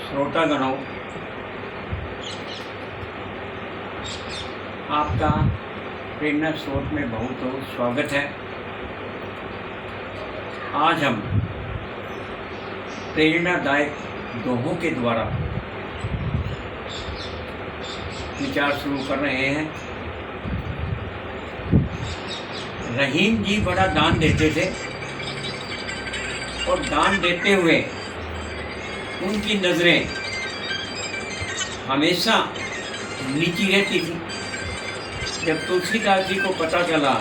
श्रोतागणों, आपका प्रेरणा स्रोत में बहुत बहुत स्वागत है। आज हम प्रेरणादायक दोहों के द्वारा विचार शुरू कर रहे हैं। रहीम जी बड़ा दान देते थे और दान देते हुए उनकी नज़रें हमेशा नीची रहती थी। जब तुलसीदास जी को पता चला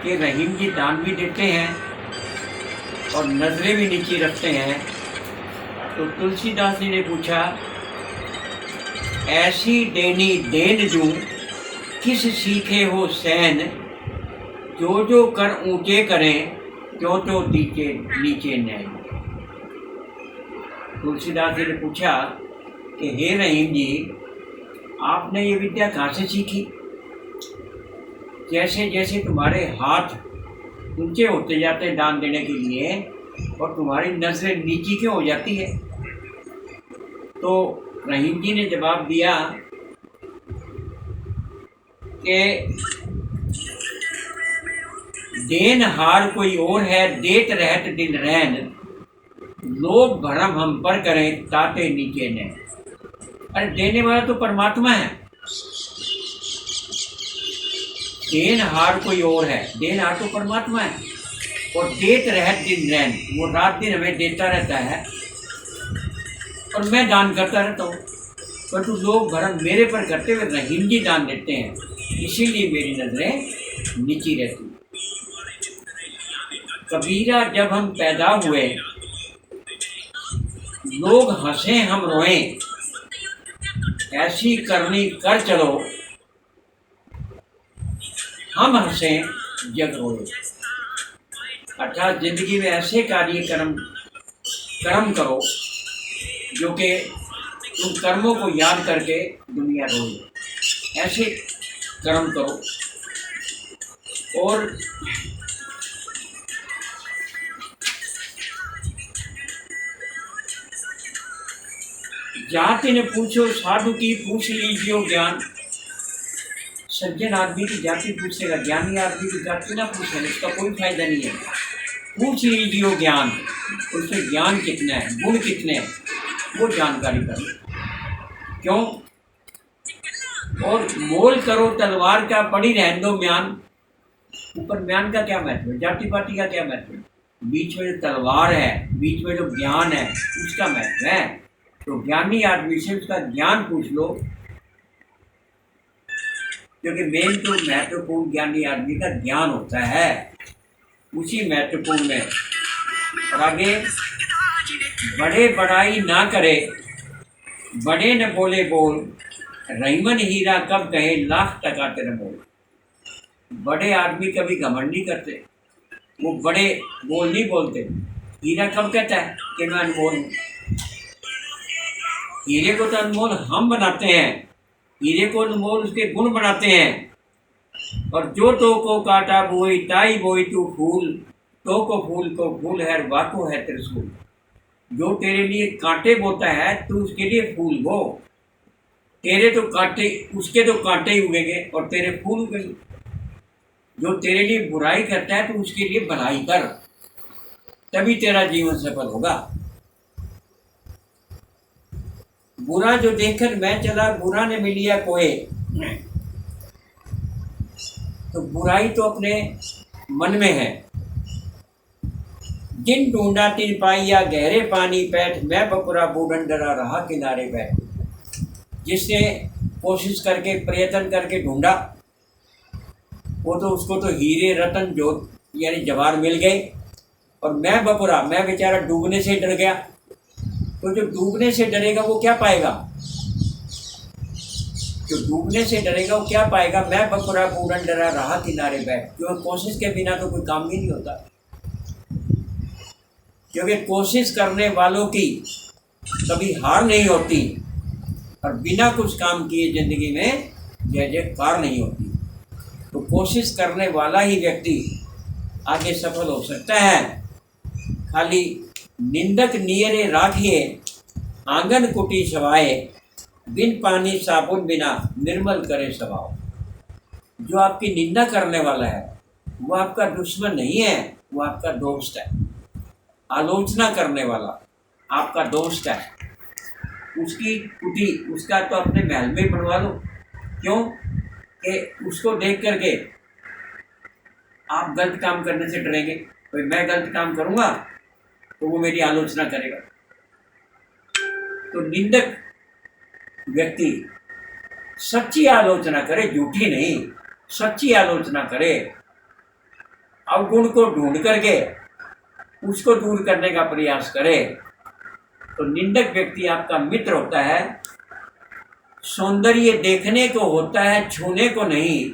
कि रहीम जी दान भी देते हैं और नज़रें भी नीची रखते हैं, तो तुलसीदास जी ने पूछा, ऐसी देनी देन दूं किस सीखे हो सैन, जो जो कर ऊंचे करें त्यों तो नीचे नैन। तुलसीदास जी ने पूछा कि हे रहीम जी, आपने ये विद्या कहाँ से सीखी? जैसे जैसे तुम्हारे हाथ ऊंचे होते जाते हैं दान देने के लिए और तुम्हारी नजरें नीची क्यों हो जाती है? तो रहीम जी ने जवाब दिया कि देन हार कोई और है, देत रहत दिन रैन, लोग भरम हम पर करें ताते नीचे ने। अरे देने वाला तो परमात्मा है, देन हार कोई और है, देन हार तो परमात्मा है। और देत रहत दिन रैन, वो रात दिन हमें देता रहता है और मैं दान करता रहता हूँ, परंतु लोग भरम मेरे पर करते हुए रहीम जी दान देते हैं, इसीलिए मेरी नजरें नीची रहती। कबीरा जब हम पैदा हुए, लोग हंसे हम रोएं, ऐसी करनी कर चलो, हम हंसे जग रोए। अर्थात जिंदगी में ऐसे कर्म करो जो कि उन कर्मों को याद करके दुनिया रोए। ऐसे कर्म करो। और जाति ने पूछो साधु की, पूछ लीजिए ज्ञान। सज्जन आदमी की जाति पूछेगा, ज्ञानी आदमी की जाति ना पूछे, इसका कोई फायदा नहीं है। पूछ लीजिए ज्ञान, उससे ज्ञान कितना है, गुण कितने हैं, वो जानकारी करो। क्यों? और मोल करो तलवार का, पड़ी रहने दो म्यान। ऊपर म्यान का क्या महत्व है, जाति पाति का क्या महत्व है? बीच में जो तलवार है, बीच में जो ज्ञान है, उसका महत्व है। तो ज्ञानी आदमी से उसका ज्ञान पूछ लो, क्योंकि मेन तो महत्वपूर्ण ज्ञानी आदमी का ज्ञान होता है, उसी महत्वपूर्ण में। और आगे, बड़े बड़ाई ना करे, बड़े न बोले बोल, रहीमन हीरा कब कहे लाख टका तेरे मोल। बड़े आदमी कभी घमंड नहीं करते, वो बड़े बोल नहीं बोलते। हीरा कब कहता है कि मैं अनमोल हूँ? हीरे को तो अनमोल हम बनाते हैं, हीरे को अनमोल उसके गुण बनाते हैं। और जो तो को काटा बोई ताई बोई तू फूल, तो को फूल है वाको है त्रिशूल। जो तेरे लिए कांटे बोता है तू उसके लिए फूल बो, तेरे तो कांटे, उसके तो कांटे ही उगेंगे और तेरे फूल उगेंगे। जो तेरे लिए बुराई करता है तो उसके लिए भलाई कर, तभी तेरा जीवन सफल होगा। बुरा जो देखकर मैं चला, बुरा ने मिलिया कोई। तो बुराई तो अपने मन में है। जिन ढूंढा तिन पाइया गहरे पानी बैठ, मैं बपुरा बूढ़न डरा रहा किनारे बैठ। जिसने कोशिश करके प्रयत्न करके ढूंढा, वो तो उसको तो हीरे रतन जो यानी जवाहर मिल गए, और मैं बपुरा, मैं बेचारा डूबने से डर गया। तो जो डूबने से डरेगा वो क्या पाएगा? जो डूबने से डरेगा वो क्या पाएगा? मैं बपुरा बूढ़न डरा रहा किनारे बैठ। क्यों? कोशिश के बिना तो कोई काम भी नहीं होता, क्योंकि कोशिश करने वालों की कभी हार नहीं होती, और बिना कुछ काम किए जिंदगी में जय जयकार नहीं होती। तो कोशिश करने वाला ही व्यक्ति आगे सफल हो सकता है। खाली निंदक नियरे राखिए, आंगन कुटी सवाए, बिन पानी साबुन बिना निर्मल करे स्वभाव। जो आपकी निंदा करने वाला है वो आपका दुश्मन नहीं है, वो आपका दोस्त है। आलोचना करने वाला आपका दोस्त है। उसकी कुटी, उसका तो अपने महल में बनवा लो। क्यों? कि उसको देख करके आप गलत काम करने से डरेंगे। भाई मैं गलत काम करूंगा तो वो मेरी आलोचना करेगा। तो निंदक व्यक्ति सच्ची आलोचना करे, झूठी नहीं, सच्ची आलोचना करे, अवगुण को ढूंढ करके उसको दूर करने का प्रयास करे। तो निंदक व्यक्ति आपका मित्र होता है। सौंदर्य देखने को होता है, छूने को नहीं।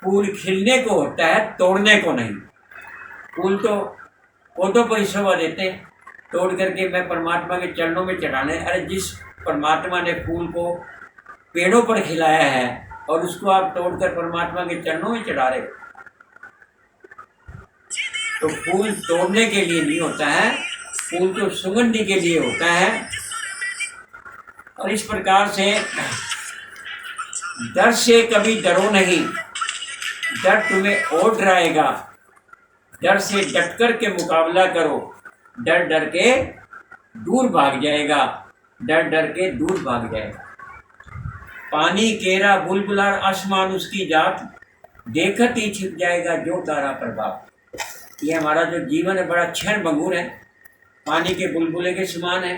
फूल खिलने को होता है, तोड़ने को नहीं। फूल तो पौधों पर ही शोभा देते हैं, तोड़ करके मैं परमात्मा के चरणों में चढ़ाने। अरे जिस परमात्मा ने फूल को पेड़ों पर खिलाया है और उसको आप तोड़कर परमात्मा के चरणों में चढ़ा रहे हो। तो फूल तोड़ने के लिए नहीं होता है, फूल तो सुगंधि के लिए होता है। और इस प्रकार से डर से कभी डरो नहीं, डर तुम्हें और डराएगा। डर से डट कर के मुकाबला करो, डर डर के दूर भाग जाएगा, डर डर के दूर भाग जाएगा। पानी केरा बुलबुला आसमान उसकी जात, देखत ही छिप जाएगा जो तारा प्रभाव। ये हमारा जो जीवन है बड़ा क्षण भंगुर है, पानी के बुलबुले के समान है।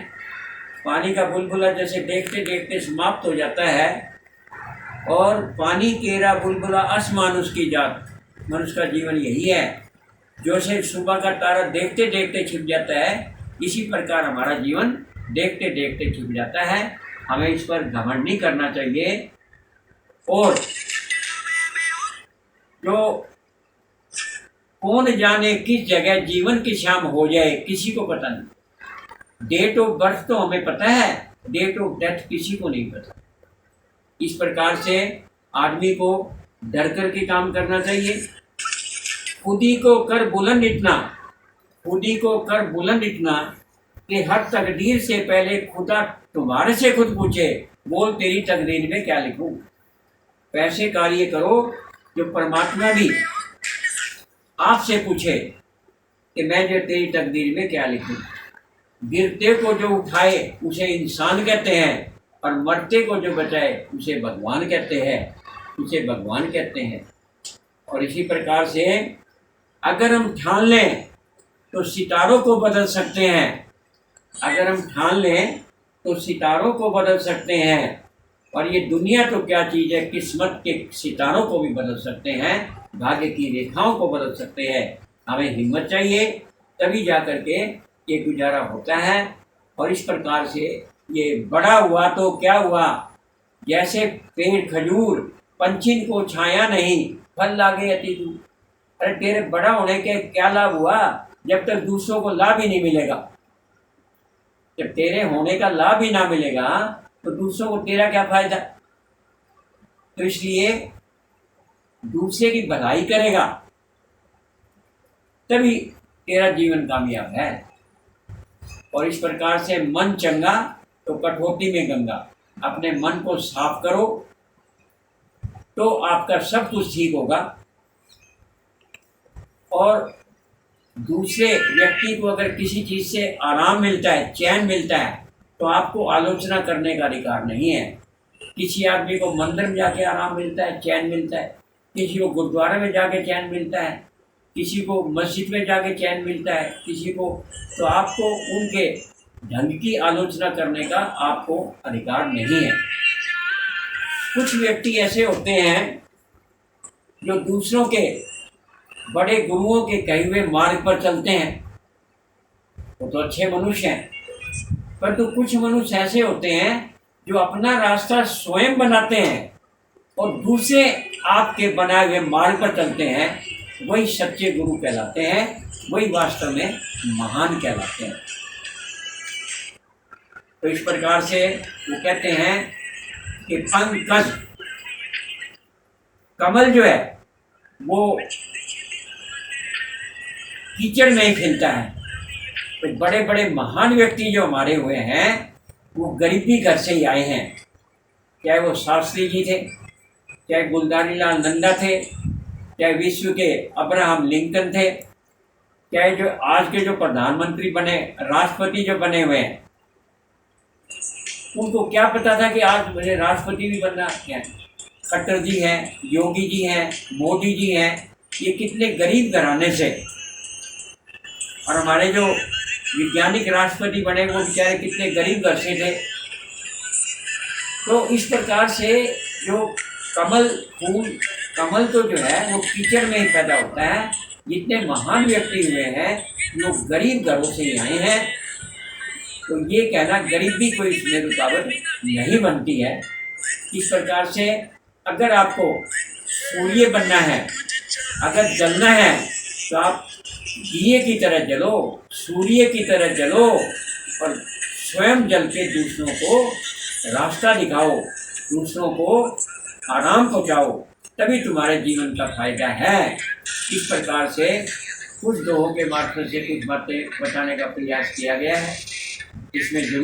पानी का बुलबुला जैसे देखते देखते समाप्त हो जाता है, और पानी केरा बुलबुला आसमान उसकी जात। मनुष्य का जीवन यही है, जो से सुबह का तारा देखते देखते छिप जाता है, इसी प्रकार हमारा जीवन देखते देखते छिप जाता है। हमें इस पर घमंड नहीं करना चाहिए। और जो कौन जाने किस जगह जीवन की शाम हो जाए, किसी को पता नहीं। डेट ऑफ बर्थ तो हमें पता है, डेट ऑफ डेथ किसी को नहीं पता। इस प्रकार से आदमी को डर कर के काम करना चाहिए। खुद ही को कर बुलंद इतना, खुद ही को कर बुलंद इतना कि हर तकदीर से पहले खुदा तुम्हारे से खुद पूछे, बोल तेरी तकदीर में क्या लिखूं। पैसे कार्य करो जो परमात्मा भी आपसे पूछे कि मैं जो तेरी तकदीर में क्या लिखूं। गिरते को जो उठाए उसे इंसान कहते हैं, और मरते को जो बचाए उसे भगवान कहते हैं, उसे भगवान कहते हैं। और इसी प्रकार से अगर हम ठान लें तो सितारों को बदल सकते हैं। अगर हम ठान लें तो सितारों को बदल सकते हैं। और ये दुनिया तो क्या चीज़ है, किस्मत के सितारों को भी बदल सकते हैं, भाग्य की रेखाओं को बदल सकते हैं। हमें हिम्मत चाहिए, तभी जा कर के ये गुजारा होता है। और इस प्रकार से ये बड़ा हुआ तो क्या हुआ, जैसे पेड़ खजूर पंछी को छाया नहीं, फल लागे अति दूर। अरे तेरे बड़ा होने के क्या लाभ हुआ, जब तक दूसरों को लाभ ही नहीं मिलेगा। जब तेरे होने का लाभ ही ना मिलेगा तो दूसरों को तेरा क्या फायदा। तो इसलिए दूसरे की भलाई करेगा तभी तेरा जीवन कामयाब है। और इस प्रकार से मन चंगा तो कठौती में गंगा। अपने मन को साफ करो तो आपका सब कुछ ठीक होगा। और दूसरे व्यक्ति को अगर किसी चीज़ से आराम मिलता है, चैन मिलता है, तो आपको आलोचना करने का अधिकार नहीं है। किसी आदमी को मंदिर में जाके आराम मिलता है, चैन मिलता है, किसी को गुरुद्वारे में जाके चैन मिलता है, किसी को मस्जिद में जाके चैन मिलता है, किसी को, तो आपको उनके ढंग की आलोचना करने का आपको अधिकार नहीं है। कुछ व्यक्ति ऐसे होते हैं जो दूसरों के बड़े गुरुओं के कहे हुए मार्ग पर चलते हैं, वो तो अच्छे मनुष्य हैं। परंतु कुछ मनुष्य ऐसे होते हैं जो अपना रास्ता स्वयं बनाते हैं और दूसरे आपके बनाए हुए मार्ग पर चलते हैं, वही सच्चे गुरु कहलाते हैं, वही वास्तव में महान कहलाते हैं। तो इस प्रकार से वो कहते हैं कि पंकज कमल जो है वो कीचड़ में ही खिलता है। तो बड़े बड़े महान व्यक्ति जो हमारे हुए हैं वो गरीबी घर से ही आए हैं, चाहे वो शास्त्री जी थे, चाहे गुलदारी लाल नंदा थे, चाहे विश्व के अब्राहम लिंकन थे, चाहे जो आज के जो प्रधानमंत्री बने, राष्ट्रपति जो बने हुए हैं, उनको क्या पता था कि आज मुझे राष्ट्रपति भी बनना है। खट्टर जी हैं, योगी जी हैं, मोदी जी हैं, ये कितने गरीब घराने से, और हमारे जो वैज्ञानिक राष्ट्रपति बने वो बेचारे कितने गरीब घर से थे। तो इस प्रकार से जो कमल फूल, कमल तो जो है वो कीचड़ में ही पैदा होता है। जितने महान व्यक्ति हुए हैं वो गरीब घरों से ही आए हैं। तो ये कहना गरीबी कोई इसमें रुकावट नहीं बनती है। इस प्रकार से अगर आपको सूर्य बनना है, अगर जलना है, तो आप दिए की तरह जलो, सूर्य की तरह जलो और स्वयं जल के दूसरों को रास्ता दिखाओ, दूसरों को आराम पहुँचाओ, तभी तुम्हारे जीवन का फायदा है। इस प्रकार से कुछ दोहों के माध्यम से कुछ बातें बताने का प्रयास किया गया है। इसमें जरूर